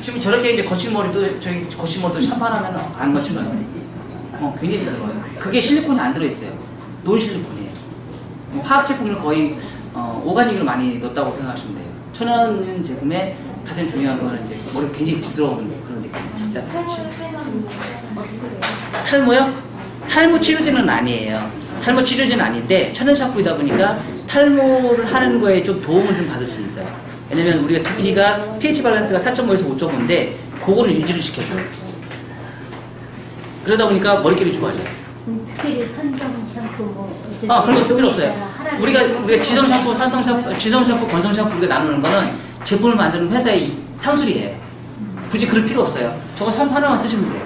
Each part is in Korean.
지금 저렇게 이제 거친 머리도, 저기 거친 머리도 샴푸하면 안 거친 거예요. 굉장히 들어가요. 그게 실리콘이 안 들어있어요. 논 실리콘이에요. 화학 제품을 거의 오가닉을 많이 넣었다고 생각하시면 돼요. 천연 제품의 가장 중요한 거는 이제 머리가 굉장히 부드러운 그런 느낌. 자, 탈모요? 탈모 치료제는 아니에요. 탈모 치료제는 아닌데 천연 샴푸이다 보니까 탈모를 하는 거에 좀 도움을 좀 받을 수 있어요. 왜냐면 우리가 두피가 pH 밸런스가 4.5에서 5.5인데 그거를 유지를 시켜줘요. 그러다 보니까 머릿결이 좋아져요. 특별히 선정 샴푸 뭐 그런 거 쓸 필요 없어요. 우리가 지성 샴푸, 산성 샴푸, 지성 샴푸, 건성 샴푸 우리가 나누는 거는 제품을 만드는 회사의 상술이에요. 굳이 그럴 필요 없어요. 저거 샴푸 하나만 쓰시면 돼요.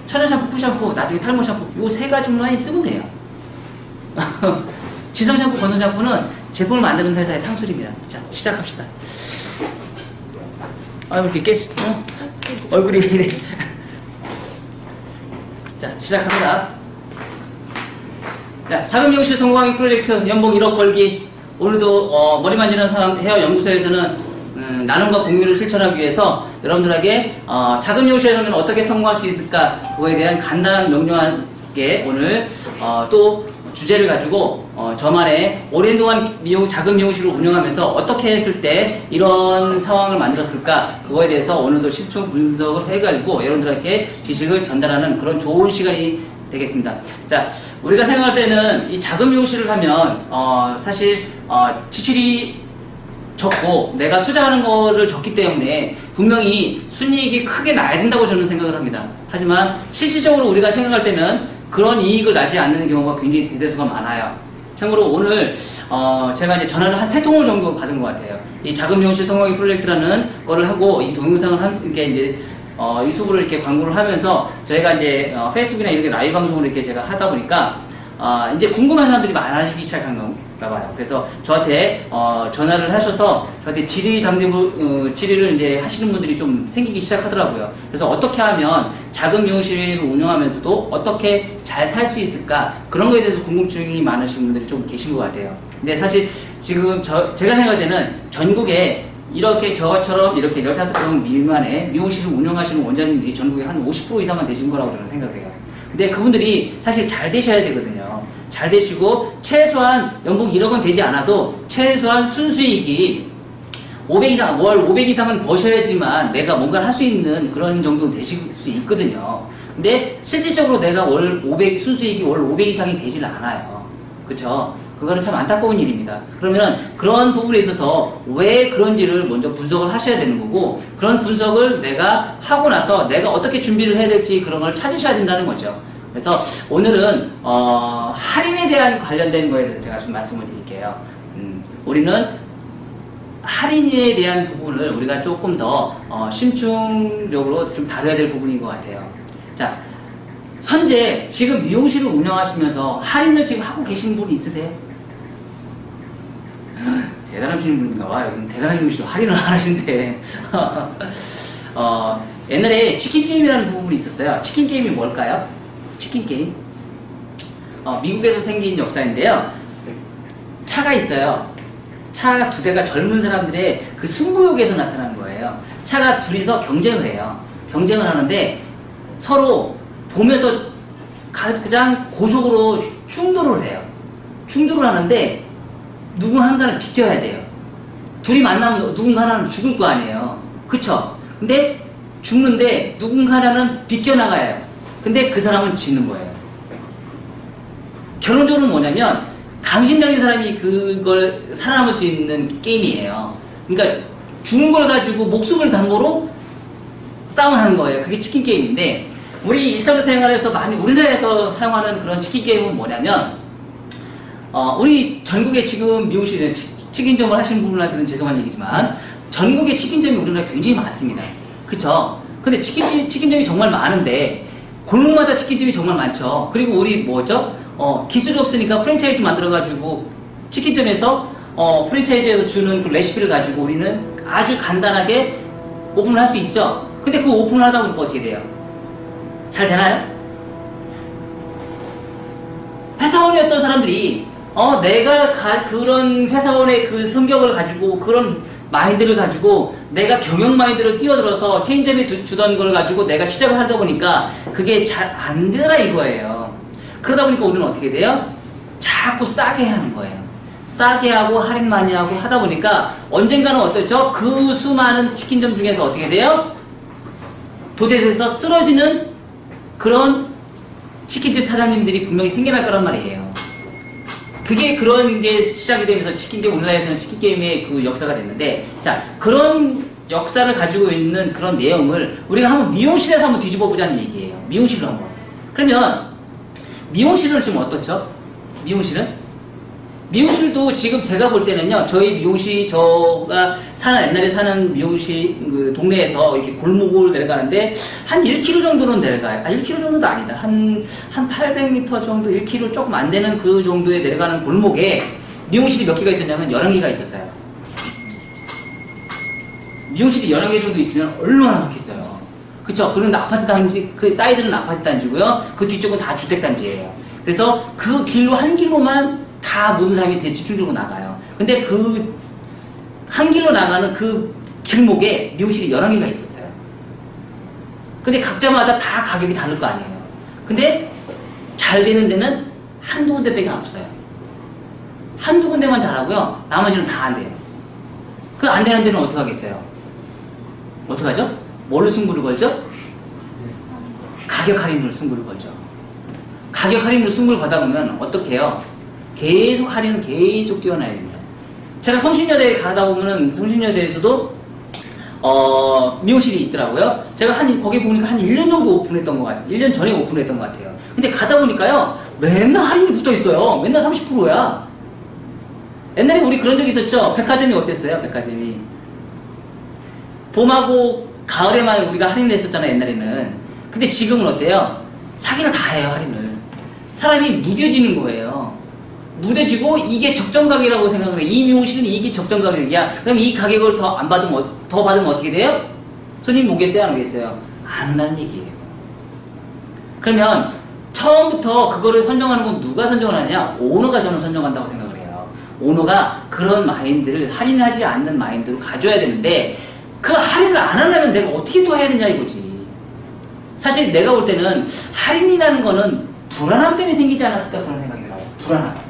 천연 샴푸, 푸 샴푸, 나중에 탈모 샴푸 요 세 가지만 쓰면 돼요. 지성 샴푸, 건성 샴푸는 제품을 만드는 회사의 상술입니다. 자, 시작합시다. 이렇게 얼굴이 이래. 자, 시작합니다. 자, 작은 미용실 성공하기 프로젝트 연봉 1억 벌기. 오늘도 머리 만지는 사람 헤어 연구소에서는 나눔과 공유를 실천하기 위해서 여러분들에게 작은 미용실에 오면 어떻게 성공할 수 있을까 그거에 대한 간단한 명료하게 오늘 또 주제를 가지고 저만의 오랜 동안 작은 미용실을 운영하면서 어떻게 했을 때 이런 상황을 만들었을까 그거에 대해서 오늘도 심층 분석을 해가지고 여러분들에게 지식을 전달하는 그런 좋은 시간이 되겠습니다. 자, 우리가 생각할 때는 이 작은 미용실을 하면 사실 지출이 적고 내가 투자하는 거를 적기 때문에 분명히 순이익이 크게 나야 된다고 저는 생각을 합니다. 하지만 실질적으로 우리가 생각할 때는 그런 이익을 나지 않는 경우가 굉장히 대다수가 많아요. 참고로 오늘 제가 이제 전화를 한 3통을 정도 받은 것 같아요. 이 작은 미용실 성공하기 프로젝트라는 거를 하고 이 동영상을 함께 이제 유튜브로 이렇게 광고를 하면서 저희가 이제 페이스북이나 이렇게 라이브 방송을 이렇게 제가 하다 보니까 이제 궁금한 사람들이 많아지기 시작한 건가 봐요. 그래서 저한테 전화를 하셔서 저한테 질의를 이제 하시는 분들이 좀 생기기 시작하더라고요. 그래서 어떻게 하면 작은 미용실을 운영하면서도 어떻게 잘 살 수 있을까 그런 거에 대해서 궁금증이 많으신 분들이 좀 계신 것 같아요. 근데 사실 지금 제가 생각할 때는 전국에 이렇게 저처럼 이렇게 15명 미만의 미용실을 운영하시는 원장님들이 전국에 한 50% 이상은 되신 거라고 저는 생각해요. 근데 그분들이 사실 잘 되셔야 되거든요. 잘 되시고 최소한 연봉 1억은 되지 않아도 최소한 순수익이 500 이상, 월 500 이상은 버셔야지만 내가 뭔가를 할 수 있는 그런 정도는 되실 수 있거든요. 근데 실질적으로 내가 순수익이 월 500 이상이 되질 않아요. 그쵸? 그거는 참 안타까운 일입니다. 그러면 그런 부분에 있어서 왜 그런지를 먼저 분석을 하셔야 되는 거고 그런 분석을 내가 하고 나서 내가 어떻게 준비를 해야 될지 그런 걸 찾으셔야 된다는 거죠. 그래서 오늘은 할인에 대한 관련된 거에 대해서 제가 좀 말씀을 드릴게요. 우리는 할인에 대한 부분을 우리가 조금 더 심층적으로 좀 다뤄야 될 부분인 것 같아요. 자, 현재 지금 미용실을 운영하시면서 할인을 지금 하고 계신 분이 있으세요? 대단하신 분인가 봐요. 대단한 미용실도 할인을 안 하신대. 옛날에 치킨게임이라는 부분이 있었어요. 치킨게임이 뭘까요? 치킨게임? 미국에서 생긴 역사인데요. 차가 있어요. 차가 두 대가 젊은 사람들의 그 승부욕에서 나타난 거예요. 차가 둘이서 경쟁을 해요. 경쟁을 하는데 서로 보면서 가장 고속으로 충돌을 해요. 충돌을 하는데 누군 한가는 비껴야 돼요. 둘이 만나면 누군가 하나는 죽을 거 아니에요. 그쵸? 근데 죽는데 누군가 하나는 비껴나가요. 근데 그 사람은 지는 거예요. 결론적으로 뭐냐면 강심장인 사람이 그걸 살아남을 수 있는 게임이에요. 그러니까 죽은 걸 가지고 목숨을 담보로 싸움을 하는 거예요. 그게 치킨 게임인데 우리 일상생활에서 많이 우리나라에서 사용하는 그런 치킨 게임은 뭐냐면 우리 전국에 지금 미용실에 치킨점을 하시는 분들한테는 죄송한 얘기지만 전국에 치킨점이 우리나라에 굉장히 많습니다. 그쵸? 근데 치킨점이 정말 많은데 골목마다 치킨점이 정말 많죠. 그리고 우리 뭐죠? 기술이 없으니까 프랜차이즈 만들어가지고 치킨점에서 프랜차이즈에서 주는 그 레시피를 가지고 우리는 아주 간단하게 오픈을 할 수 있죠. 근데 그 오픈을 하다 보니까 어떻게 돼요? 잘 되나요? 회사원이었던 사람들이 내가 그런 회사원의 그 성격을 가지고 그런 마인드를 가지고 내가 경영 마인드를 뛰어들어서 체인점에 주던 걸 가지고 내가 시작을 하다 보니까 그게 잘 안 되더라 이거예요. 그러다 보니까 우리는 어떻게 돼요? 자꾸 싸게 하는 거예요. 싸게 하고 할인 많이 하고 하다 보니까 언젠가는 어떻죠? 그 수많은 치킨점 중에서 어떻게 돼요? 도대체에서 쓰러지는 그런 치킨집 사장님들이 분명히 생겨날 거란 말이에요. 그게 그런 게 시작이 되면서 치킨게임, 우리나라에서는 치킨게임의 그 역사가 됐는데, 자, 그런 역사를 가지고 있는 그런 내용을 우리가 한번 미용실에서 한번 뒤집어 보자는 얘기예요. 미용실로 한번. 그러면 미용실은 지금 어떻죠? 미용실도 지금 제가 볼 때는요, 저희 미용실, 제가 옛날에 사는 미용실, 그 동네에서 이렇게 골목을 내려가는데, 한 1km 정도는 내려가요. 1km 정도도 아니다. 한 800m 정도, 1km 조금 안 되는 그 정도에 내려가는 골목에 미용실이 몇 개가 있었냐면 11개가 있었어요. 미용실이 11개 정도 있으면 얼마나 많겠어요. 그쵸? 그런데 아파트 단지, 그 사이드는 아파트 단지고요. 그 뒤쪽은 다 주택 단지예요. 그래서 그 길로, 한 길로만 다 모든 사람이 집중적으로 나가요. 근데 그 한 길로 나가는 그 길목에 미용실이 11개가 있었어요. 근데 각자마다 다 가격이 다를 거 아니에요. 근데 잘 되는 데는 한두 군데밖에 없어요. 한두 군데만 잘하고요. 나머지는 다 안 돼요. 그 안 되는 데는 어떻게 하겠어요? 어떡하죠? 뭘로 승부를 걸죠? 가격 할인으로 승부를 걸죠. 가격 할인으로 승부를 거다 보면 어떻게 해요? 계속 할인은 계속 뛰어나야 됩니다. 제가 성신여대에 가다 보면은 성신여대에서도 미용실이 있더라고요. 제가 거기 보니까 한 1년 정도 오픈했던 것 같아요. 1년 전에 오픈했던 것 같아요. 근데 가다 보니까요, 맨날 할인이 붙어 있어요. 맨날 30%야. 옛날에 우리 그런 적 있었죠? 백화점이 어땠어요? 백화점이. 봄하고 가을에만 우리가 할인을 했었잖아요, 옛날에는. 근데 지금은 어때요? 사기를 다 해요, 할인을. 사람이 무뎌지는 거예요. 무뎌지고 이게 적정 가격이라고 생각을 해요. 이 미용실은 이게 적정 가격이야. 그럼 이 가격을 더 받으면 어떻게 돼요? 손님 오겠어요? 안 오겠어요? 안 온다는 얘기예요. 그러면 처음부터 그거를 선정하는 건 누가 선정을 하냐? 오너가 저는 선정한다고 생각을 해요. 오너가 그런 마인드를, 할인하지 않는 마인드로 가져야 되는데, 그 할인을 안 하려면 내가 어떻게 또 해야 되냐 이거지. 사실 내가 볼 때는 할인이라는 거는 불안함 때문에 생기지 않았을까 그런 생각이 들어요. 불안함.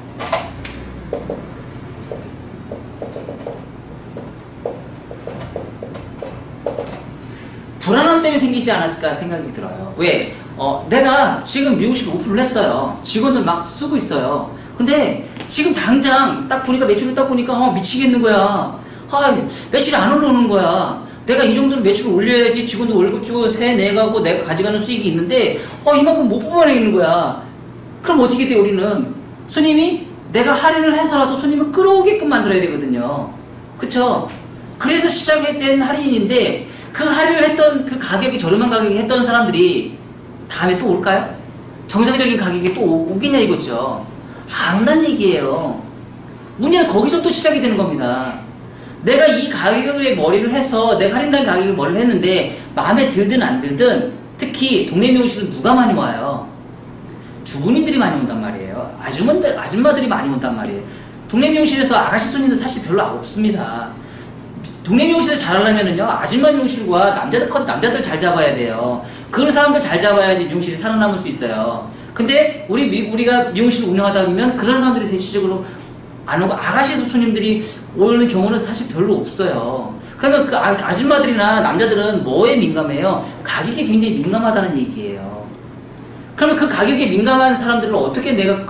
불안함 때문에 생기지 않았을까 생각이 들어요. 왜? 내가 지금 미용실 오픈을 했어요. 직원들 막 쓰고 있어요. 근데 지금 당장 딱 보니까 매출을 딱 보니까 미치겠는 거야. 매출이 안 올라오는 거야. 내가 이 정도는 매출을 올려야지 직원도 월급 주고 세 내가고 내가 가져가는 수익이 있는데 이만큼 못 뽑아내겠는 거야. 그럼 어떻게 돼? 우리는 손님이 내가 할인을 해서라도 손님을 끌어오게끔 만들어야 되거든요. 그쵸? 그래서 시작했던 할인인데, 그 할인을 했던 그 가격이 저렴한 가격에 했던 사람들이 다음에 또 올까요? 정상적인 가격에 또 오겠냐 이거죠. 안 온다는 얘기예요. 문제는 거기서 또 시작이 되는 겁니다. 내가 이 가격에 머리를 해서 내가 할인된 가격에 머리를 했는데 마음에 들든 안 들든, 특히 동네 미용실은 누가 많이 와요? 주부님들이 많이 온단 말이에요. 아줌마들이 많이 온단 말이에요. 동네 미용실에서 아가씨 손님들 사실 별로 없습니다. 동네 미용실을 잘 하려면은요, 아줌마 미용실과 남자들 잘 잡아야 돼요. 그런 사람들 잘 잡아야지 미용실이 살아남을 수 있어요. 근데 우리가 미용실 운영하다 보면 그런 사람들이 대체적으로 안 오고 아가씨 손님들이 오는 경우는 사실 별로 없어요. 그러면 그 아줌마들이나 남자들은 뭐에 민감해요? 가격에 굉장히 민감하다는 얘기예요. 그러면 그 가격에 민감한 사람들을 어떻게 내가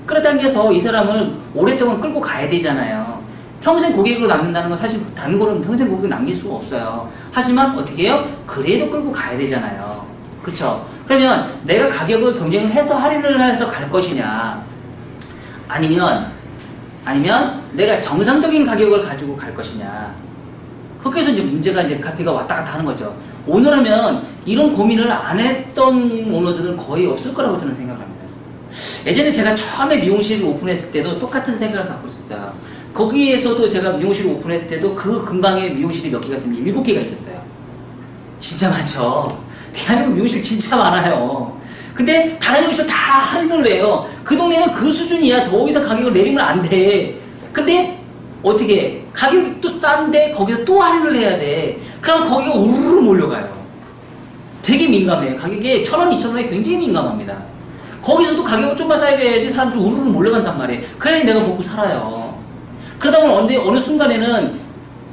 끌어당겨서 이 사람을 오랫동안 끌고 가야 되잖아요. 평생 고객으로 남는다는 건 사실 다른 거는 평생 고객을 남길 수가 없어요. 하지만 어떻게 해요? 그래도 끌고 가야 되잖아요. 그쵸? 그러면 내가 가격을 경쟁을 해서 할인을 해서 갈 것이냐, 아니면 내가 정상적인 가격을 가지고 갈 것이냐. 거기서 이제 문제가 이제 카피가 왔다 갔다 하는 거죠. 오너라면 이런 고민을 안 했던 오너들은 거의 없을 거라고 저는 생각합니다. 예전에 제가 처음에 미용실을 오픈했을 때도 똑같은 생각을 갖고 있었어요. 거기에서도 제가 미용실을 오픈했을 때도 그 근방에 미용실이 몇 개가 있으면 7개가 있었어요. 진짜 많죠. 대한민국 미용실 진짜 많아요. 근데 다른 미용실 다 할인을 해요. 그 동네는 그 수준이야. 더 이상 가격을 내리면 안 돼. 근데 어떻게 가격이 또 싼데 거기서 또 할인을 해야 돼. 그럼 거기가 우르르 몰려가요. 되게 민감해요. 가격에 1,000원, 2,000원에 굉장히 민감합니다. 거기서도 가격을 좀만 싸게 해야지 사람들이 우르르 몰려간단 말이에요. 그래야 내가 먹고 살아요. 그러다 보면 어느 순간에는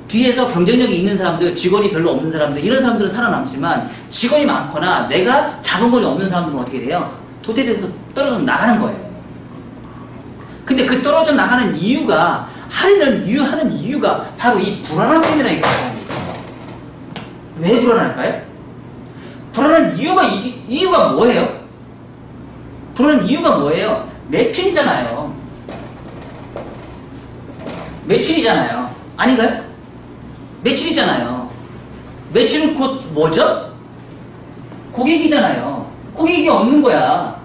뒤에서 경쟁력이 있는 사람들, 직원이 별로 없는 사람들, 이런 사람들은 살아남지만 직원이 많거나 내가 자본금이 없는 사람들은 어떻게 돼요? 도태돼서 떨어져 나가는 거예요. 근데 그 떨어져 나가는 이유가, 하는 이유가 바로 이 불안함 때문이라니까. 왜 불안할까요? 불안한 이유가 뭐예요? 불안한 이유가 뭐예요? 매출이잖아요. 매출이잖아요. 아닌가요? 매출이잖아요. 매출은 곧 뭐죠? 고객이잖아요. 고객이 없는 거야.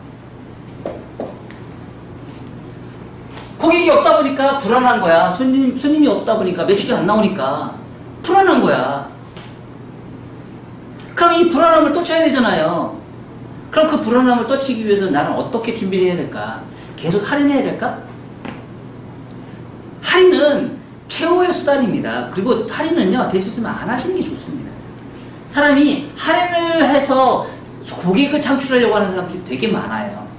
고객이 없다 보니까 불안한 거야. 손님이 없다 보니까 매출이 안 나오니까 불안한 거야. 그럼 이 불안함을 떨쳐야 되잖아요. 그럼 그 불안함을 떨치기 위해서 나는 어떻게 준비를 해야 될까? 계속 할인해야 될까? 할인은 최고의 수단입니다. 그리고 할인은요, 될 수 있으면 안 하시는 게 좋습니다. 사람이 할인을 해서 고객을 창출하려고 하는 사람들이 되게 많아요.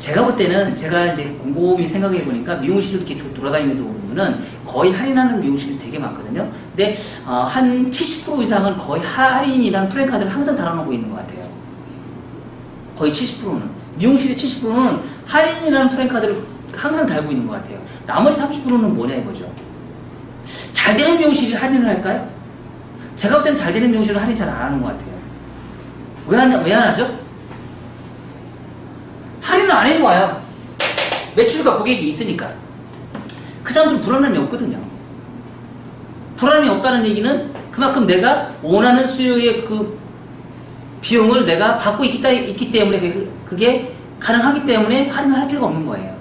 제가 볼 때는, 제가 이제 곰곰이 생각해 보니까 미용실을 이렇게 돌아다니면서 보면은 거의 할인하는 미용실이 되게 많거든요. 근데 한 70% 이상은 거의 할인이라는 프랜카드를 항상 달아놓고 있는 것 같아요. 거의 70%는. 미용실의 70%는 할인이라는 프랜카드를 항상 달고 있는 것 같아요. 나머지 30%는 뭐냐 이거죠. 잘 되는 미용실이 할인을 할까요? 제가 볼 때는 잘 되는 미용실은 할인 잘 안 하는 것 같아요. 왜 안 하죠? 할인을 안 해도 와요. 매출과 고객이 있으니까. 그 사람들은 불안함이 없거든요. 불안함이 없다는 얘기는 그만큼 내가 원하는 수요의 그 비용을 내가 받고 있기 때문에 그게 가능하기 때문에 할인을 할 필요가 없는 거예요.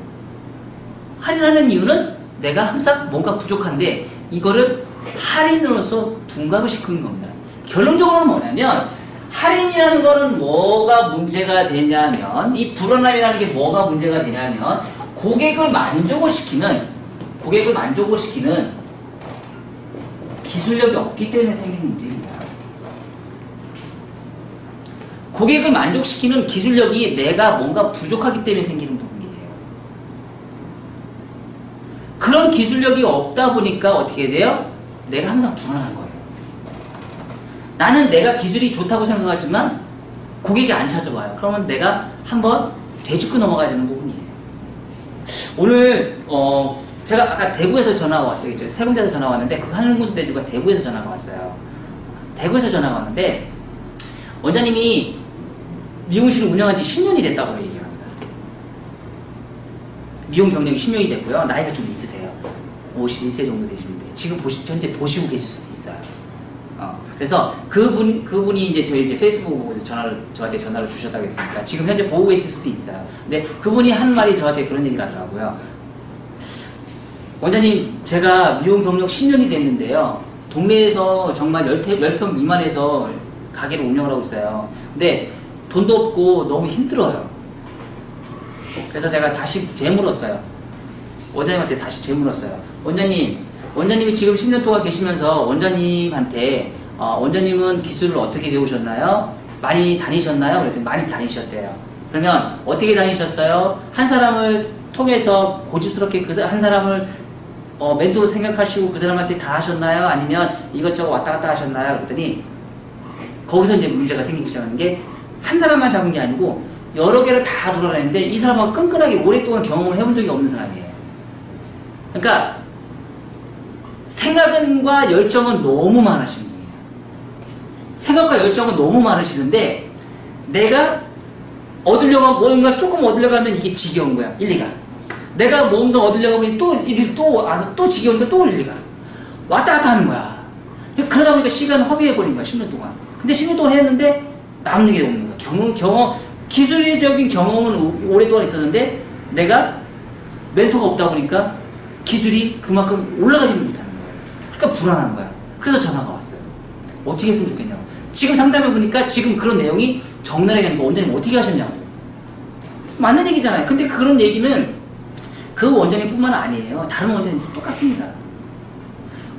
할인하는 이유는 내가 항상 뭔가 부족한데 이거를 할인으로서 둔갑을 시키는 겁니다. 결론적으로는 뭐냐면 할인이라는 거는 뭐가 문제가 되냐면, 이 불안함이라는 게 뭐가 문제가 되냐면 고객을 만족을 시키는 기술력이 없기 때문에 생기는 문제입니다. 고객을 만족시키는 기술력이 내가 뭔가 부족하기 때문에 생기는 부분이에요. 그런 기술력이 없다 보니까 어떻게 돼요? 내가 항상 불안한 거예요. 나는 내가 기술이 좋다고 생각하지만 고객이 안 찾아와요. 그러면 내가 한번 되짚고 넘어가야 되는 부분이에요. 오늘 제가 아까 대구에서 전화가 왔어요. 세 군데에서 전화가 왔는데 그 한 군데가 대구에서 전화가 왔어요. 대구에서 전화가 왔는데 원장님이 미용실을 운영한 지 10년이 됐다고 얘기합니다. 미용 경력이 10년이 됐고요. 나이가 좀 있으세요. 51세 정도 되시는데 지금 현재 보시고 계실 수도 있어요. 그래서 그분이 이제 저희 이제 페이스북 보고 저한테 전화를 주셨다고 했으니까 지금 현재 보고 계실 수도 있어요. 근데 그분이 한 말이 저한테 그런 얘기를 하더라고요. 원장님, 제가 미용 경력 10년이 됐는데요. 동네에서 정말 10평 미만에서 가게를 운영을 하고 있어요. 근데 돈도 없고 너무 힘들어요. 그래서 제가 다시 되물었어요. 원장님한테 다시 되물었어요. 원장님이 지금 10년 동안 계시면서 원장님한테 원장님은 기술을 어떻게 배우셨나요? 많이 다니셨나요? 그랬더니 많이 다니셨대요. 그러면 어떻게 다니셨어요? 한 사람을 통해서 고집스럽게 그 한 사람을 멘토로 생각하시고 그 사람한테 다 하셨나요? 아니면 이것저것 왔다 갔다 하셨나요? 그랬더니 거기서 이제 문제가 생기기 시작하는 게 한 사람만 잡은 게 아니고 여러 개를 다 돌아다녔는데 이 사람은 끈끈하게 오랫동안 경험을 해본 적이 없는 사람이에요. 그러니까 생각과 열정은 너무 많으신 분이에요. 생각과 열정은 너무 많으시는데 내가 얻으려고 뭔가 조금 얻으려고 하면 이게 지겨운 거야. 일리가. 내가 뭔가 얻으려고 하면 또 지겨우니까 또 일리가. 왔다 갔다 하는 거야. 그러다 보니까 시간을 허비해버린 거야. 10년 동안. 근데 10년 동안 했는데 남는 게 없는 거야. 기술적인 경험은 오랫동안 있었는데 내가 멘토가 없다 보니까 기술이 그만큼 올라가지는 못하는 거야. 그러니까 불안한 거야. 그래서 전화가 왔어요. 어떻게 했으면 좋겠냐고. 지금 상담해보니까 지금 그런 내용이 적나라하게 하니까 원장님 어떻게 하셨냐고. 맞는 얘기잖아요. 근데 그런 얘기는 그 원장님 뿐만 아니에요. 다른 원장님도 똑같습니다.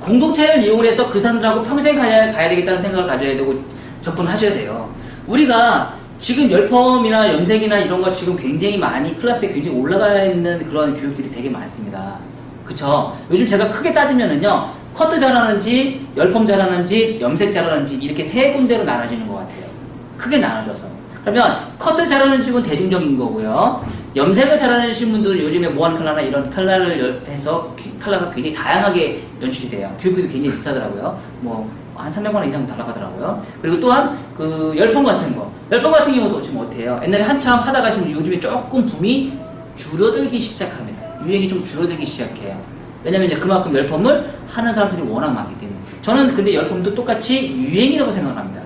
공동체를 이용해서 그 사람들하고 평생 가야 되겠다는 생각을 가져야 되고 접근하셔야 돼요. 우리가 지금 열펌이나 염색이나 이런 거 지금 굉장히 많이 클래스에 굉장히 올라가 있는 그런 교육들이 되게 많습니다. 그쵸? 요즘 제가 크게 따지면은요, 커트 잘하는지, 열펌 잘하는지, 염색 잘하는지 이렇게 세 군데로 나눠지는 것 같아요. 크게 나눠져서. 그러면 커트 잘하는 집은 대중적인 거고요. 염색을 잘하는 분들은 요즘에 모한 컬러나 이런 컬러를 해서 컬러가 굉장히 다양하게 연출이 돼요. 교육비도 굉장히 비싸더라고요. 뭐 한 300만 원 이상 달라가더라고요. 그리고 또한 그 열펌 같은 거, 열펌 같은 경우도 지금 어때요? 옛날에 한참 하다가 지금 요즘에 조금 붐이 줄어들기 시작합니다. 유행이 좀 줄어들기 시작해요. 왜냐면 이제 그만큼 열펌을 하는 사람들이 워낙 많기 때문에. 저는 근데 열펌도 똑같이 유행이라고 생각합니다.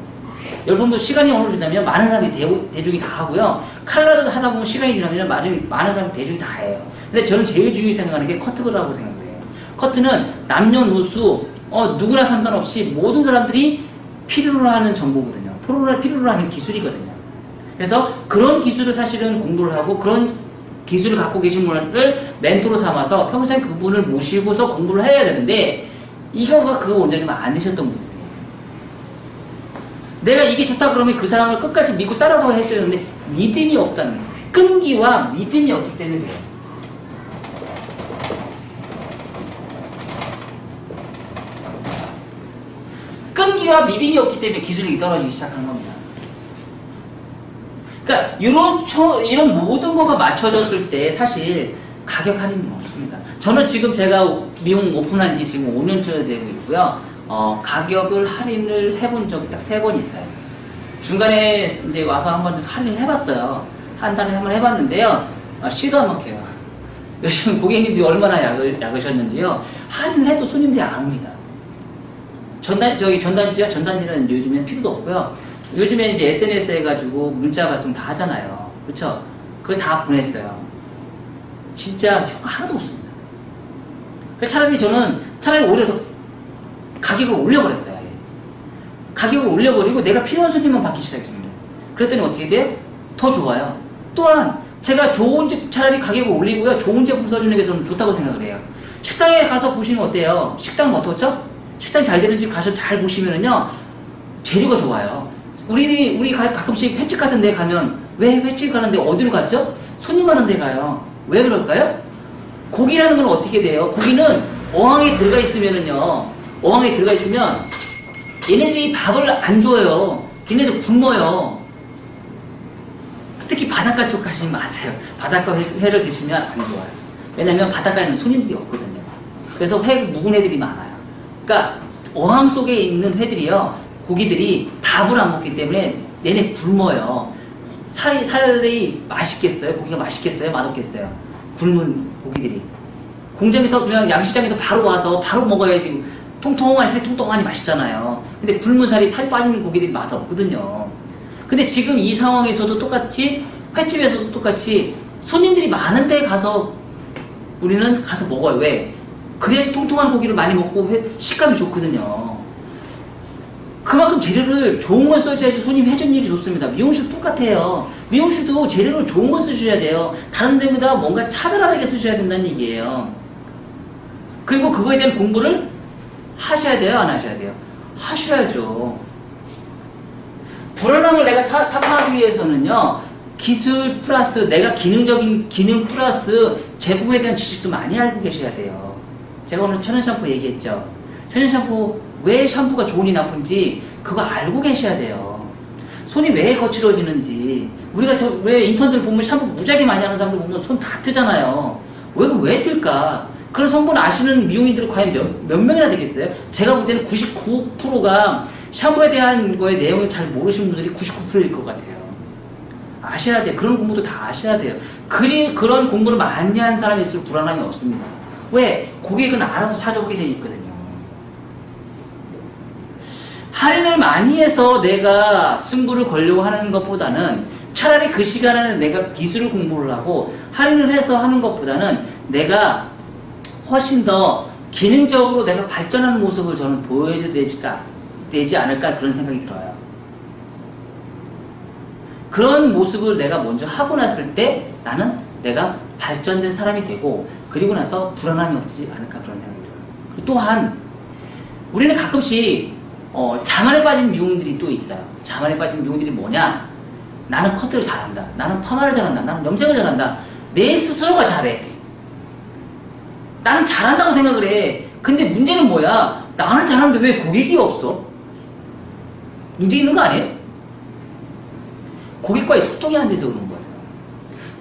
열펌도 시간이 어느 정도 지나면 많은 사람들이 대중이 다 하고요. 컬러도 하다 보면 시간이 지나면 많은 사람들이 대중이 다 해요. 근데 저는 제일 중요히 생각하는 게 커트라고 생각해요. 커트는 남녀노소 누구나 상관없이 모든 사람들이 필요로 하는 정보거든요. 필요로 하는 기술이거든요. 그래서 그런 기술을 사실은 공부를 하고 그런 기술을 갖고 계신 분을 멘토로 삼아서 평생 그분을 모시고서 공부를 해야 되는데 이거가 그 원장님은 안 되셨던 분이에요. 내가 이게 좋다 그러면 그 사람을 끝까지 믿고 따라서 해줘야 되는데 믿음이 없다는 거예요. 끈기와 믿음이 없기 때문에 그래요. 끈기와 믿음이 없기 때문에 기술력이 떨어지기 시작하는 겁니다. 그러니까 이런 모든 거가 맞춰졌을 때 사실 가격 할인은 없습니다. 저는 지금 제가 미용 오픈한 지 지금 5년째 되고 있고요. 가격을 할인을 해본 적이 딱 3번 있어요. 중간에 이제 와서 한번 할인을 해봤어요. 한 달에 한 번 해봤는데요. 시도 안 막혀요. 요즘 고객님들이 얼마나 약으셨는지요. 할인을 해도 손님들이 안 옵니다. 전단지요? 전단지는 요즘엔 필요도 없고요. 요즘에 이제 SNS 해가지고 문자 발송 다 하잖아요. 그쵸? 그걸 다 보냈어요. 진짜 효과 하나도 없습니다. 차라리 저는 오히려 더 가격을 올려버렸어요. 아예. 가격을 올려버리고 내가 필요한 손님만 받기 시작했습니다. 그랬더니 어떻게 돼요? 더 좋아요. 또한 제가 차라리 가격을 올리고요. 좋은 제품 써주는 게 저는 좋다고 생각을 해요. 식당에 가서 보시면 어때요? 식당은 어떻죠? 식당이 잘 되는 집 가서 잘 보시면은요, 재료가 좋아요. 우리 가끔씩 횟집 같은 데 가면, 왜 횟집 가는데 어디로 갔죠? 손님 많은 데 가요. 왜 그럴까요? 고기라는 건 어떻게 돼요? 고기는 어항에 들어가 있으면은요, 얘네들이 밥을 안 줘요. 걔네도 굶어요. 특히 바닷가 쪽 가시지 마세요. 바닷가 회를 드시면 안 좋아요. 왜냐면 바닷가에는 손님들이 없거든요. 그래서 묵은 회들이 많아요. 그러니까 어항 속에 있는 회들이요, 고기들이 밥을 안 먹기 때문에 내내 굶어요. 살이 맛있겠어요? 고기가 맛있겠어요? 맛없겠어요? 굶은 고기들이. 공장에서 그냥 양식장에서 바로 와서 바로 먹어야지 살이 통통하니 맛있잖아요. 근데 굶은 살이 빠지는 고기들이 맛없거든요. 근데 지금 이 상황에서도 똑같이, 횟집에서도 똑같이 손님들이 많은 데 가서 우리는 가서 먹어요. 왜? 그래야지 통통한 고기를 많이 먹고 식감이 좋거든요. 그만큼 재료를 좋은 걸 써줘야지 손님이 해준 일이 좋습니다. 미용실도 똑같아요. 미용실도 재료를 좋은 걸 쓰셔야 돼요. 다른 데보다 뭔가 차별화되게 쓰셔야 된다는 얘기예요. 그리고 그거에 대한 공부를 하셔야 돼요? 안 하셔야 돼요? 하셔야죠. 불안함을 내가 타파하기 위해서는요, 기술 플러스 내가 기능적인 기능 플러스 제품에 대한 지식도 많이 알고 계셔야 돼요. 제가 오늘 천연 샴푸 얘기했죠. 천연 샴푸, 왜 샴푸가 좋은지 나쁜지 그거 알고 계셔야 돼요. 손이 왜 거칠어지는지. 우리가 왜 인턴들 보면 샴푸 무지하게 많이 하는 사람들 보면 손 다 뜨잖아요. 왜 뜰까? 그런 성분 아시는 미용인들은 과연 몇 명이나 되겠어요? 제가 볼 때는 99%가 샴푸에 대한 거에 내용을 잘 모르시는 분들이 99%일 것 같아요. 아셔야 돼요. 그런 공부도 다 아셔야 돼요. 그런 공부를 많이 한 사람일수록 불안함이 없습니다. 왜? 고객은 알아서 찾아오게 돼 있거든요. 할인을 많이 해서 내가 승부를 걸려고 하는 것보다는 차라리 그 시간에는 내가 기술을 공부를 하고 할인을 해서 하는 것보다는 내가 훨씬 더 기능적으로 내가 발전하는 모습을 저는 보여야 되지 않을까 그런 생각이 들어요. 그런 모습을 내가 먼저 하고 났을 때 나는 내가 발전된 사람이 되고 그리고 나서 불안함이 없지 않을까 그런 생각이 들어요. 그리고 또한 우리는 가끔씩 자만에 빠진 미용들이 또 있어요. 자만에 빠진 미용들이 뭐냐? 나는 커트를 잘한다. 나는 파마를 잘한다. 나는 염색을 잘한다. 내 스스로가 잘해. 나는 잘한다고 생각을 해. 근데 문제는 뭐야? 나는 잘하는데 왜 고객이 없어? 문제 있는 거 아니에요? 고객과의 소통이 안 돼서 그런 거예요.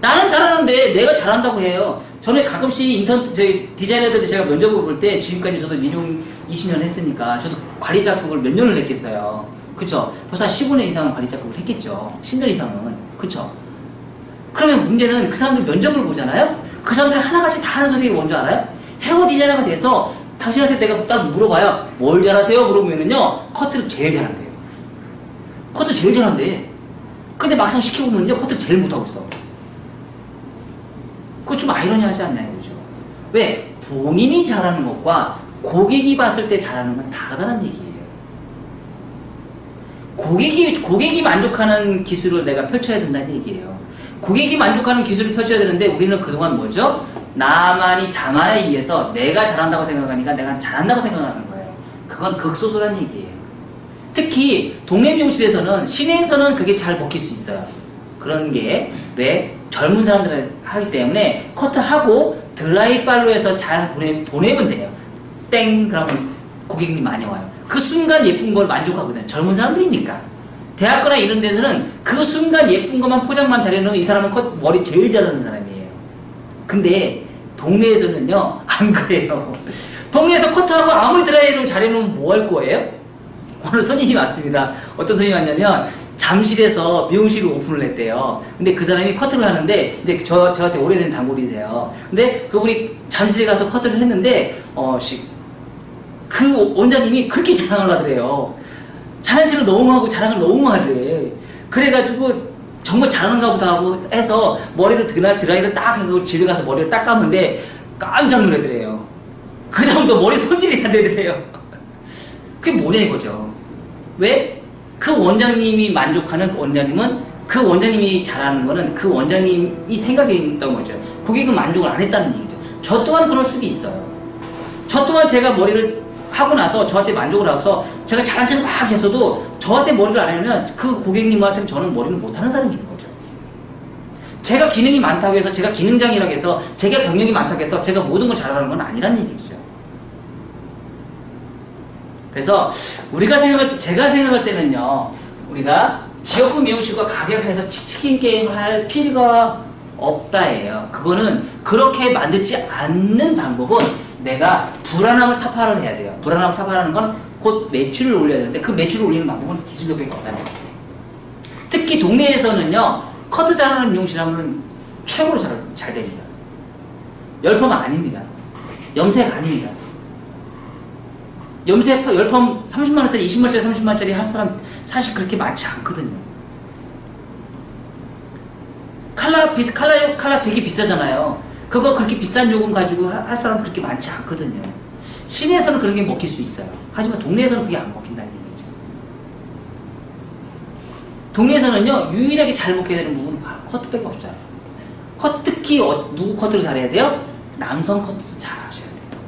나는 잘하는데 내가 잘한다고 해요. 저는 가끔씩 저희 디자이너들이 제가 면접을 볼 때 지금까지 저도 미용 20년 했으니까 저도 관리 작업을 몇 년을 했겠어요. 그쵸? 벌써 한 15년 이상은 관리 작업을 했겠죠. 10년 이상은. 그쵸? 그러면 문제는 그 사람들 면접을 보잖아요? 그 사람들이 하나같이 다 하는 소리가 뭔지 알아요? 헤어 디자이너가 돼서 당신한테 내가 딱 물어봐요. 뭘 잘하세요? 물어보면은요, 커트를 제일 잘한대요. 커트 제일 잘한대. 근데 막상 시켜보면요, 커트를 제일 못하고 있어. 그거 좀 아이러니하지 않나요? 그죠? 왜? 본인이 잘하는 것과 고객이 봤을 때 잘하는 건 다르다는 얘기예요. 고객이 만족하는 기술을 내가 펼쳐야 된다는 얘기예요. 고객이 만족하는 기술을 펼쳐야 되는데 우리는 그동안 뭐죠? 나만이 자만에 의해서 내가 잘한다고 생각하니까 내가 잘한다고 생각하는 거예요. 그건 극소수라는 얘기예요. 특히 동네 미용실에서는 시내에서는 그게 잘 먹힐 수 있어요. 그런 게 왜? 젊은 사람들 하기 때문에 커트하고 드라이빨로 해서 잘 보내면 돼요. 땡! 그러면 고객님이 많이 와요. 그 순간 예쁜 걸 만족하거든요. 젊은 사람들이니까. 대학교나 이런 데서는 그 순간 예쁜 것만 포장만 잘해놓으면 이 사람은 머리 제일 잘하는 사람이에요. 근데 동네에서는요, 안 그래요. 동네에서 커트하고 아무리 드라이로 잘해놓으면 뭐 할 거예요? 오늘 손님이 왔습니다. 어떤 손님이 왔냐면 잠실에서 미용실을 오픈을 했대요. 근데 그 사람이 커트를 하는데, 근데 저한테 오래된 단골이세요. 근데 그분이 잠실에 가서 커트를 했는데, 그 원장님이 그렇게 자랑을 하더래요. 잘하는 척을 너무 하고 자랑을 너무 하더래. 그래가지고 정말 잘하는가 보다 하고 해서 머리를 드라이를 딱 하고 집에 가서 머리를 딱 감는데 깜짝 놀라더래요. 그 다음부터 머리 손질이 안 되더래요. 그게 뭐냐 이거죠. 왜? 그 원장님이 만족하는 원장님은 그 원장님이 잘하는 거는 그 원장님이 생각했던 거죠. 고객은 만족을 안 했다는 얘기죠. 저 또한 그럴 수도 있어요. 저 또한 제가 머리를 하고 나서 저한테 만족을 하고서 제가 잘한 척을 막 했어도 저한테 머리를 안 하면 그 고객님한테는 저는 머리를 못하는 사람인 거죠. 제가 기능이 많다고 해서 제가 기능장이라고 해서 제가 경력이 많다고 해서 제가 모든 걸 잘하는 건 아니라는 얘기죠. 그래서 제가 생각할 때는요, 우리가 지역구 미용실과 가격해서 치킨 게임을 할 필요가 없다예요. 그거는 그렇게 만들지 않는 방법은 내가 불안함을 타파를 해야 돼요. 불안함을 타파하는 건 곧 매출을 올려야 되는데 그 매출을 올리는 방법은 기술력밖에 없다는 거예요. 특히 동네에서는요, 커트 잘하는 미용실 하면 최고로 잘 됩니다. 열펌 아닙니다. 염색 아닙니다. 염색, 열펌 30만원짜리, 20만원짜리, 30만원짜리 할 사람 사실 그렇게 많지 않거든요. 칼라 되게 비싸잖아요. 그거 그렇게 비싼 요금 가지고 할 사람 그렇게 많지 않거든요. 시내에서는 그런 게 먹힐 수 있어요. 하지만 동네에서는 그게 안 먹힌다는 얘기죠. 동네에서는요, 유일하게 잘 먹게 되는 부분은 바로 커트밖에 없어요. 특히 누구 커트를 잘해야 돼요? 남성 커트도 잘 하셔야 돼요.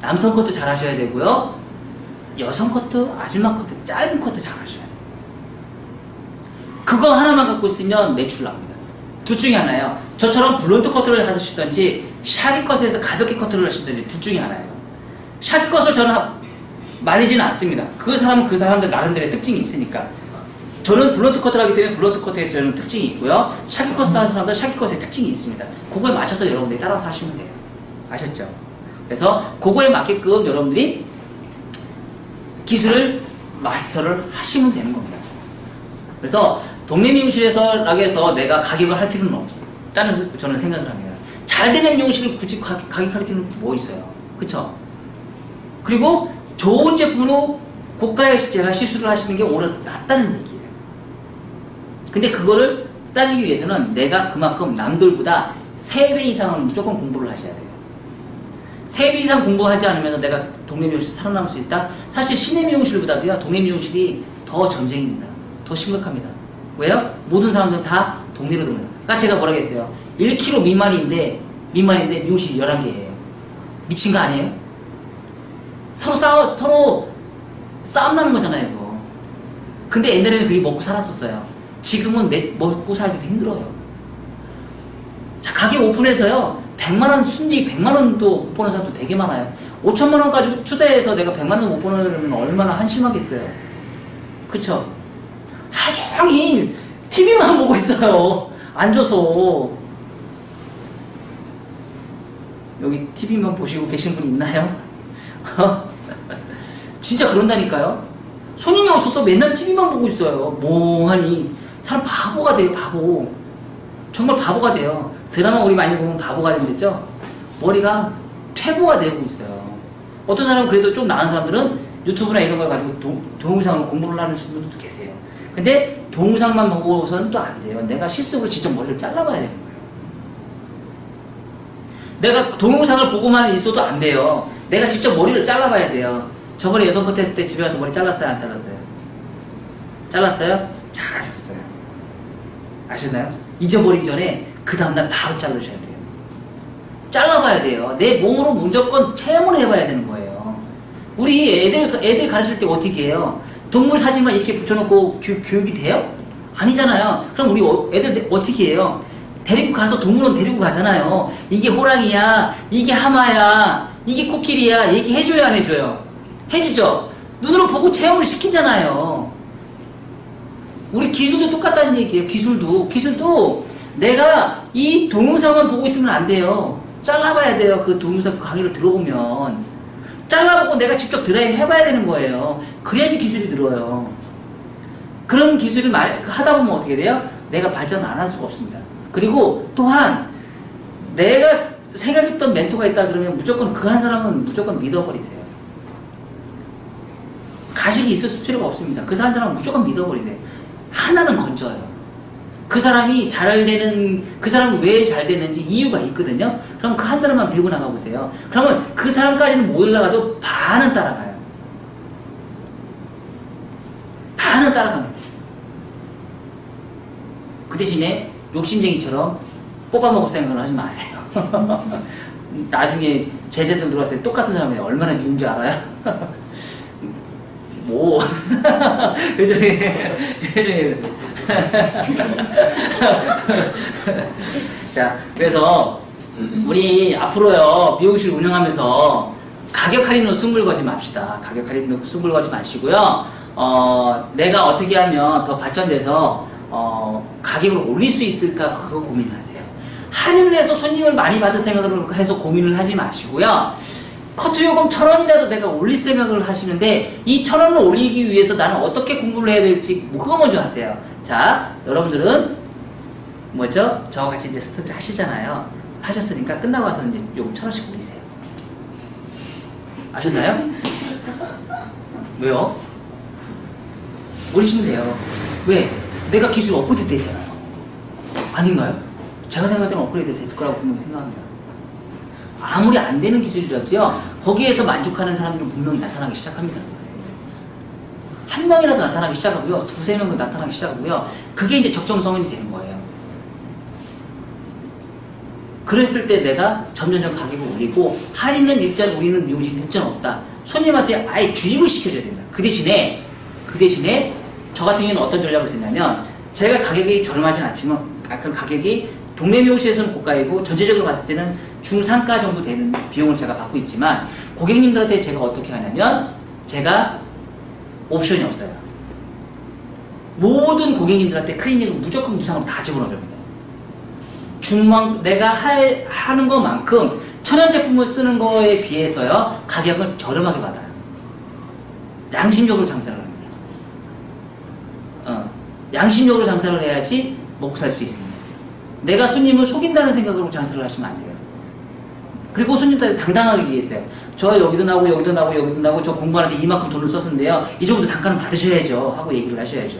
남성 커트 잘 하셔야 되고요. 여성 커트, 아줌마 커트, 짧은 커트 잘 하셔야 돼요. 그거 하나만 갖고 있으면 매출 나옵니다. 둘 중에 하나예요. 저처럼 블론드 커트를 하시든지 샤기 컷에서 가볍게 커트를 하시든지 둘 중에 하나예요. 샤기 컷을 저는 말리지는 않습니다. 그 사람은 그 사람들 나름대로의 특징이 있으니까. 저는 블론드 커트를 하기 때문에 블론드 커트에 저는 특징이 있고요. 샤기 컷을 하는 사람들은 샤기 컷의 특징이 있습니다. 그거에 맞춰서 여러분들이 따라서 하시면 돼요. 아셨죠? 그래서 그거에 맞게끔 여러분들이 기술을 마스터를 하시면 되는 겁니다. 그래서 동네 미용실에서라고 해서 내가 가격을 할 필요는 없다는 저는 생각을 합니다. 잘 되는 미용실을 굳이 가격할 필요는 뭐 있어요? 그쵸? 그리고 좋은 제품으로 고가의 제가 시술을 하시는 게 오히려 낫다는 얘기예요. 근데 그거를 따지기 위해서는 내가 그만큼 남들보다 3배 이상은 무조건 공부를 하셔야 돼요. 3배 이상 공부하지 않으면서 내가 동네 미용실 살아남을 수 있다? 사실 시내 미용실보다도요, 동네 미용실이 더 전쟁입니다. 더 심각합니다. 왜요? 모든 사람들은 다 동네로 들어요. 그러니까 제가 뭐라고 했어요? 1km 미만인데 미용실이 11개예요. 미친 거 아니에요? 서로 싸움 나는 거잖아요, 이거. 근데 옛날에는 그게 먹고 살았었어요. 지금은 먹고 살기도 힘들어요. 자, 가게 오픈해서요, 100만원 순이익 100만원도 못 버는 사람도 되게 많아요. 5천만원 가지고 투자해서 내가 100만원 못 버는 얼마나 한심하겠어요. 그쵸? 하루 종일 TV만 보고 있어요. 앉아서. 여기 TV만 보시고 계신 분 있나요? 진짜 그런다니까요. 손님이 없어서 맨날 TV만 보고 있어요. 멍하니. 사람 바보가 돼요, 바보. 정말 바보가 돼요. 드라마 우리 많이 보면 바보가 된댔죠? 머리가 퇴보가 되고 있어요. 어떤 사람은 그래도 좀 나은 사람들은 유튜브나 이런 걸 가지고 동영상으로 공부를 하는 분들도 계세요. 근데 동영상만 보고서는 또 안 돼요. 내가 실습으로 직접 머리를 잘라봐야 되는 거예요. 내가 동영상을 보고만 있어도 안 돼요. 내가 직접 머리를 잘라봐야 돼요. 저번에 여성 콘테스트 때 집에 가서 머리 잘랐어요? 안 잘랐어요? 잘랐어요? 잘하셨어요. 아셨나요? 잊어버리기 전에 그 다음날 바로 자르셔야 돼요. 잘라봐야 돼요. 내 몸으로 무조건 체험을 해봐야 되는 거예요. 우리 애들 가르칠 때 어떻게 해요? 동물 사진만 이렇게 붙여놓고 교육이 돼요? 아니잖아요. 그럼 우리 애들 어떻게 해요? 데리고 가서 동물원 데리고 가잖아요. 이게 호랑이야, 이게 하마야, 이게 코끼리야 얘기해줘요, 안 해줘요? 해주죠. 눈으로 보고 체험을 시키잖아요. 우리 기술도 똑같다는 얘기예요. 기술도 내가 이 동영상만 보고 있으면 안 돼요. 잘라봐야 돼요. 그 동영상 강의를 들어보면 잘라보고 내가 직접 드라이브 해봐야 되는 거예요. 그래야지 기술이 늘어요. 그런 기술을 하다 보면 어떻게 돼요? 내가 발전을 안 할 수가 없습니다. 그리고 또한 내가 생각했던 멘토가 있다 그러면 무조건 그 한 사람은 무조건 믿어버리세요. 가식이 있을 필요가 없습니다. 그 한 사람은 무조건 믿어버리세요. 하나는 건져요. 그 사람이 그 사람이 왜 잘 됐는지 이유가 있거든요. 그럼 그 한 사람만 밀고 나가보세요. 그러면 그 사람까지는 못 올라가도 반은 따라가요. 반은 따라갑니다. 그 대신에 욕심쟁이처럼 뽑아먹을 생각을 하지 마세요. 나중에 제자들 들어왔을 때 똑같은 사람이 얼마나 미운 줄 알아요? 뭐 표정이 그랬어요. 자, 그래서 우리 앞으로요 미용실 운영하면서 가격 할인으로 숭불 거지 맙시다. 가격 할인으로 숭불 거지 마시고요. 내가 어떻게 하면 더 발전돼서 가격을 올릴 수 있을까 그거 고민을 하세요. 할인을 해서 손님을 많이 받을 생각을 해서 고민을 하지 마시고요. 커트 요금 1,000원이라도 내가 올릴 생각을 하시는데 이 1,000원을 올리기 위해서 나는 어떻게 공부를 해야 될지 그거 먼저 하세요. 자, 여러분들은 뭐죠? 저와 같이 이제 스터디 하시잖아요. 하셨으니까 끝나고 와서 이제 요금 1,000원씩 올리세요. 아셨나요? 왜요? 올리시면 돼요. 왜? 내가 기술 업그레이드 됐잖아요. 아닌가요? 제가 생각할 때는 업그레이드 됐을 거라고 분명히 생각합니다. 아무리 안 되는 기술이라도요, 거기에서 만족하는 사람들은 분명히 나타나기 시작합니다. 한 명이라도 나타나기 시작하고요, 두세 명도 나타나기 시작하고요, 그게 이제 적정성이 되는 거예요. 그랬을 때 내가 점점점 가격을 올리고, 할인은 일단 우리는 미용실 일단 없다. 손님한테 아예 주입을 시켜줘야 됩니다. 그 대신에, 저 같은 경우는 어떤 전략을 썼냐면, 제가 가격이 저렴하진 않지만, 약간 가격이 동네 미용실에서는 고가이고 전체적으로 봤을 때는 중상가 정도 되는 비용을 제가 받고 있지만 고객님들한테 제가 어떻게 하냐면 제가 옵션이 없어요. 모든 고객님들한테 클리닉을 무조건 무상으로 다 집어넣어줍니다. 내가 하는 것만큼 천연 제품을 쓰는 거에 비해서요 가격을 저렴하게 받아요. 양심적으로 장사를 합니다. 양심적으로 장사를 해야지 먹고 살 수 있습니다. 내가 손님을 속인다는 생각으로 장사를 하시면 안 돼요. 그리고 손님들한테 당당하게 얘기했어요. 저 여기도 나오고 저 공부하는데 이만큼 돈을 썼는데요. 이 정도 단가는 받으셔야죠. 하고 얘기를 하셔야죠.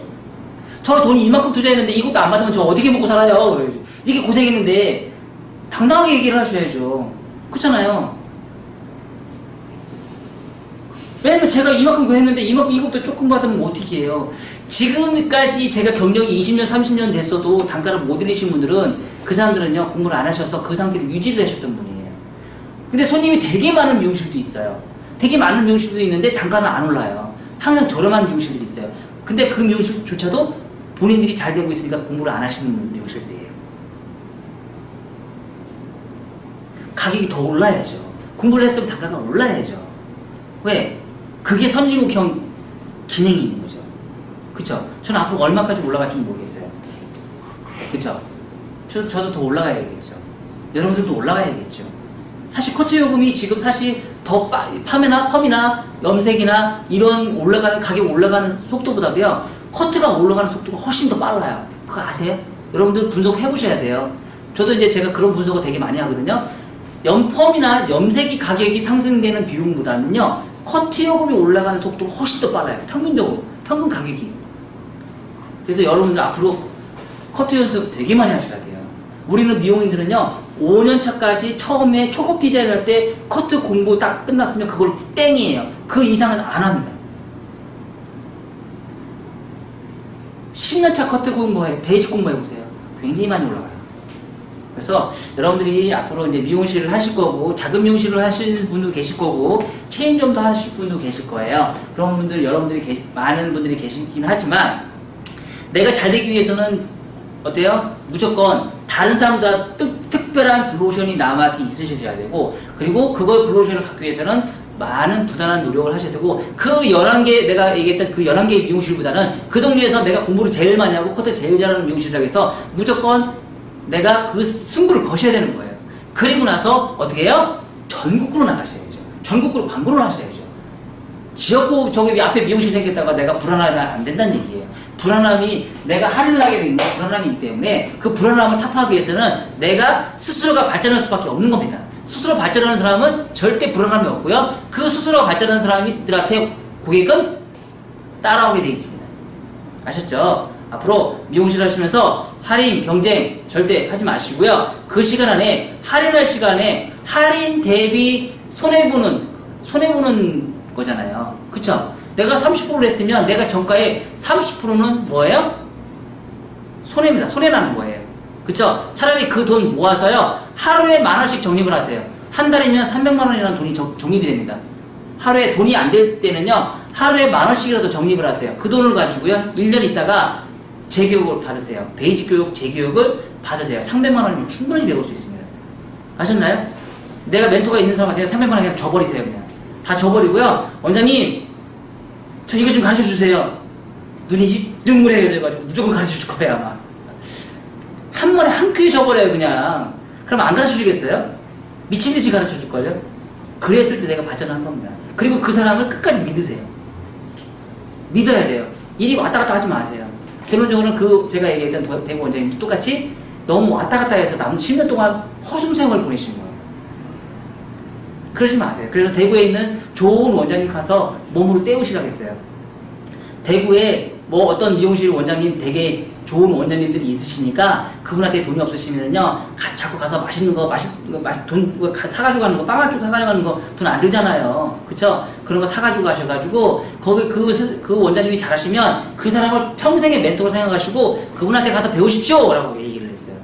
저 돈이 이만큼 투자했는데 이것도 안 받으면 저 어떻게 먹고 살아요? 이게 고생했는데 당당하게 얘기를 하셔야죠. 그렇잖아요. 왜냐면 제가 이만큼 했는데 이것도 조금 받으면 어떻게 해요? 지금까지 제가 경력이 20년, 30년 됐어도 단가를 못 올리신 분들은 그 사람들은요 공부를 안 하셔서 그 상태로 유지를 하셨던 분이에요. 근데 손님이 되게 많은 미용실도 있어요. 되게 많은 미용실도 있는데 단가는 안 올라요. 항상 저렴한 미용실들이 있어요. 근데 그 미용실조차도 본인들이 잘 되고 있으니까 공부를 안 하시는 미용실들이에요. 가격이 더 올라야죠. 공부를 했으면 단가가 올라야죠. 왜? 그게 선진국형 기능이 있는 거죠. 그쵸? 저는 앞으로 얼마까지 올라갈지 모르겠어요. 그쵸? 저도 더 올라가야겠죠. 여러분들도 올라가야겠죠. 사실 커트 요금이 지금 사실 더 펌이나 염색이나 이런 가격 올라가는 속도보다도요, 커트가 올라가는 속도가 훨씬 더 빨라요. 그거 아세요? 여러분들 분석해 보셔야 돼요. 저도 이제 제가 그런 분석을 되게 많이 하거든요. 펌이나 염색이 가격이 상승되는 비용보다는요, 커트 요금이 올라가는 속도가 훨씬 더 빨라요. 평균적으로. 평균 가격이. 그래서 여러분들 앞으로 커트 연습 되게 많이 하셔야 돼요. 우리는 미용인들은요, 5년차까지 처음에 초급 디자인을 할 때 커트 공부 딱 끝났으면 그걸 땡이에요. 그 이상은 안 합니다. 10년차 커트 공부해, 베이직 공부해보세요. 굉장히 많이 올라가요. 그래서 여러분들이 앞으로 이제 미용실을 하실 거고, 작은 미용실을 하시는 분도 계실 거고, 체인점도 하실 분도 계실 거예요. 그런 분들, 많은 분들이 계시긴 하지만, 내가 잘 되기 위해서는 어때요? 무조건 다른 사람보다 특별한 블루오션이 남한테 있으셔야 되고, 그리고 그걸 블루오션을 갖기 위해서는 많은 부단한 노력을 하셔야 되고, 그 11개, 내가 얘기했던 그 11개의 미용실보다는 그 동네에서 내가 공부를 제일 많이 하고 커트 제일 잘하는 미용실이라고 해서 무조건 내가 그 승부를 거셔야 되는 거예요. 그리고 나서 어떻게 해요? 전국구로 나가셔야죠. 전국구로 광고를 하셔야죠. 지역구 저기 앞에 미용실 생겼다가 내가 불안하면 안 된다는 얘기예요. 불안함이 내가 할인을 하게 되는 불안함이 있기 때문에 그 불안함을 타파하기 위해서는 내가 스스로가 발전할 수밖에 없는 겁니다. 스스로 발전하는 사람은 절대 불안함이 없고요. 그 스스로가 발전하는 사람들한테 고객은 따라오게 돼 있습니다. 아셨죠? 앞으로 미용실 하시면서 할인, 경쟁 절대 하지 마시고요. 그 시간 안에, 할인할 시간에 할인 대비 손해보는 거잖아요. 그쵸? 내가 30%를 했으면 내가 정가의 30%는 뭐예요? 손해입니다. 손해나는 거예요. 그쵸? 차라리 그 돈 모아서요, 하루에 10,000원씩 적립을 하세요. 한 달이면 300만원이라는 돈이 적립이 됩니다. 하루에 돈이 안 될 때는요, 하루에 10,000원씩이라도 적립을 하세요. 그 돈을 가지고요, 1년 있다가 재교육을 받으세요. 베이직 교육, 재교육을 받으세요. 300만원이면 충분히 배울 수 있습니다. 아셨나요? 내가 멘토가 있는 사람한테 300만원 그냥 줘버리세요. 그냥 다 줘버리고요. 원장님, 저 이거 좀 가르쳐 주세요. 눈이 눈물해가지고 무조건 가르쳐 줄 거예요, 아마. 한 번에 한 큐에 줘버려요, 그냥. 그럼 안 가르쳐 주겠어요? 미친듯이 가르쳐 줄걸요? 그랬을 때 내가 발전한 겁니다. 그리고 그 사람을 끝까지 믿으세요. 믿어야 돼요. 일이 왔다 갔다 하지 마세요. 결론적으로는 제가 얘기했던 대구 원장님도 똑같이 너무 왔다 갔다 해서 남은 10년 동안 허송세월을 보내신 거예요. 그러지 마세요. 그래서 대구에 있는 좋은 원장님 가서 몸으로 때우시라고 했어요. 대구에 뭐 어떤 미용실 원장님 되게 좋은 원장님들이 있으시니까 그분한테 돈이 없으시면요, 자꾸 가서 맛있는 거, 돈 사가지고 가는 거, 빵 사가지고 가는 거 돈 안 들잖아요. 그쵸? 그런 거 사가지고 가셔가지고, 거기 그 원장님이 잘하시면 그 사람을 평생의 멘토로 생각하시고 그분한테 가서 배우십시오! 라고 얘기를 했어요.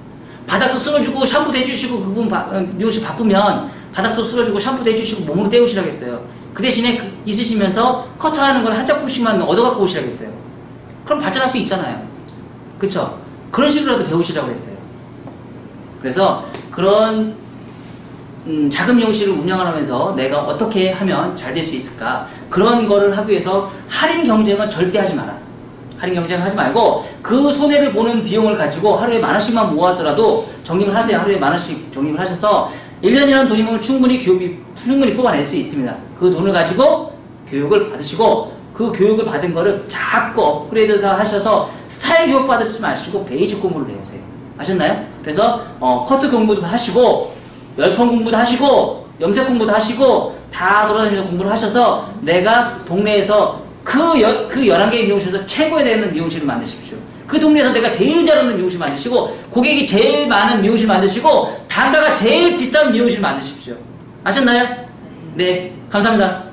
바닥도 쓸어주고 샴푸도 해주시고, 그분 미용실 바쁘면 바닥도 쓸어주고 샴푸도 해주시고 몸으로 때우시라고 했어요. 그 대신에 있으시면서 커트하는 걸 한 작품씩만 얻어갖고 오시라고 했어요. 그럼 발전할 수 있잖아요. 그쵸? 그런 식으로라도 배우시라고 했어요. 그래서 그런 작은 미용실을 운영하면서 내가 어떻게 하면 잘 될 수 있을까, 그런 거를 하기 위해서 할인 경쟁은 절대 하지 마라. 할인 경쟁을 하지 말고 그 손해를 보는 비용을 가지고 하루에 10,000원씩만 모아서라도 적립을 하세요. 하루에 10,000원씩 적립을 하셔서 1년이라는 돈이면 충분히 뽑아낼 수 있습니다. 그 돈을 가지고 교육을 받으시고, 그 교육을 받은 거를 자꾸 업그레이드 하셔서 스타일 교육 받으지 마시고 베이직 공부를 배우세요. 아셨나요? 그래서 커트 공부도 하시고, 열펌 공부도 하시고, 염색 공부도 하시고, 다 돌아다니면서 공부를 하셔서 내가 동네에서 그 11개의 미용실에서 최고에 되는 미용실을 만드십시오. 그 동네에서 내가 제일 잘하는 미용실 만드시고, 고객이 제일 많은 미용실 만드시고, 단가가 제일 비싼 미용실 만드십시오. 아셨나요? 네, 감사합니다.